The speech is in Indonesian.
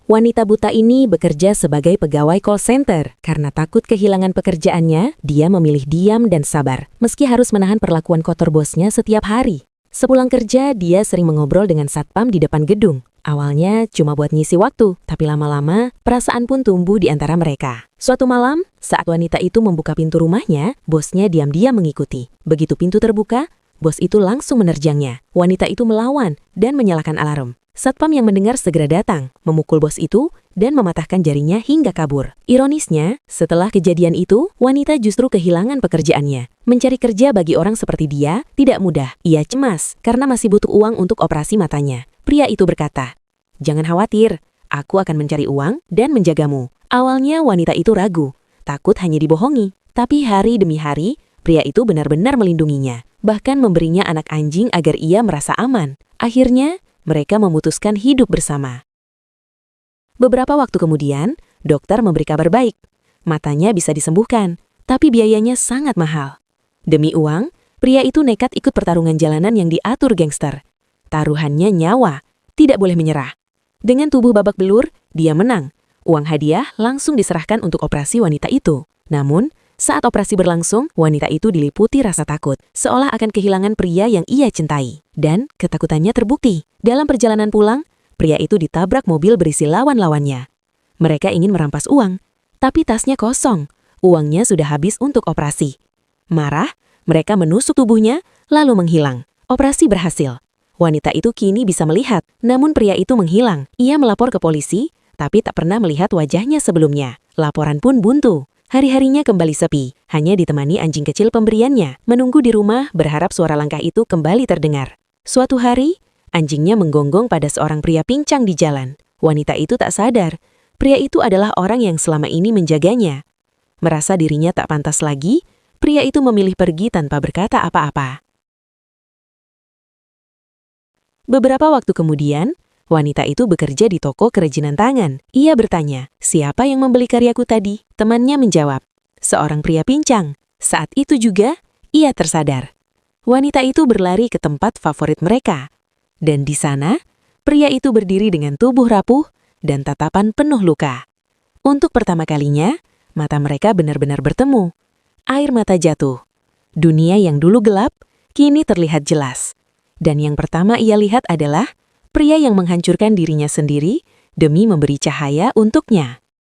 Wanita buta ini bekerja sebagai pegawai call center. Karena takut kehilangan pekerjaannya, dia memilih diam dan sabar, meski harus menahan perlakuan kotor bosnya setiap hari. Sepulang kerja, dia sering mengobrol dengan satpam di depan gedung. Awalnya cuma buat ngisi waktu, tapi lama-lama perasaan pun tumbuh di antara mereka. Suatu malam, saat wanita itu membuka pintu rumahnya, bosnya diam-diam mengikuti. Begitu pintu terbuka, bos itu langsung menerjangnya. Wanita itu melawan dan menyalakan alarm. Satpam yang mendengar segera datang, memukul bos itu, dan mematahkan jarinya hingga kabur. Ironisnya, setelah kejadian itu, wanita justru kehilangan pekerjaannya. Mencari kerja bagi orang seperti dia tidak mudah. Ia cemas karena masih butuh uang untuk operasi matanya. Pria itu berkata, "Jangan khawatir, aku akan mencari uang dan menjagamu." Awalnya wanita itu ragu, takut hanya dibohongi. Tapi hari demi hari, pria itu benar-benar melindunginya, bahkan memberinya anak anjing agar ia merasa aman. Akhirnya, mereka memutuskan hidup bersama. Beberapa waktu kemudian, dokter memberi kabar baik. Matanya bisa disembuhkan, tapi biayanya sangat mahal. Demi uang, pria itu nekat ikut pertarungan jalanan yang diatur gangster. Taruhannya nyawa, tidak boleh menyerah. Dengan tubuh babak belur, dia menang. Uang hadiah langsung diserahkan untuk operasi wanita itu. Namun, saat operasi berlangsung, wanita itu diliputi rasa takut, seolah akan kehilangan pria yang ia cintai. Dan ketakutannya terbukti. Dalam perjalanan pulang, pria itu ditabrak mobil berisi lawan-lawannya. Mereka ingin merampas uang, tapi tasnya kosong. Uangnya sudah habis untuk operasi. Marah, mereka menusuk tubuhnya, lalu menghilang. Operasi berhasil. Wanita itu kini bisa melihat, namun pria itu menghilang. Ia melapor ke polisi, tapi tak pernah melihat wajahnya sebelumnya. Laporan pun buntu. Hari-harinya kembali sepi, hanya ditemani anjing kecil pemberiannya, menunggu di rumah berharap suara langkah itu kembali terdengar. Suatu hari, anjingnya menggonggong pada seorang pria pincang di jalan. Wanita itu tak sadar, pria itu adalah orang yang selama ini menjaganya. Merasa dirinya tak pantas lagi, pria itu memilih pergi tanpa berkata apa-apa. Beberapa waktu kemudian, wanita itu bekerja di toko kerajinan tangan. Ia bertanya, "Siapa yang membeli karyaku tadi?" Temannya menjawab, "Seorang pria pincang." Saat itu juga, ia tersadar. Wanita itu berlari ke tempat favorit mereka. Dan di sana, pria itu berdiri dengan tubuh rapuh dan tatapan penuh luka. Untuk pertama kalinya, mata mereka benar-benar bertemu. Air mata jatuh. Dunia yang dulu gelap, kini terlihat jelas. Dan yang pertama ia lihat adalah pria yang menghancurkan dirinya sendiri demi memberi cahaya untuknya.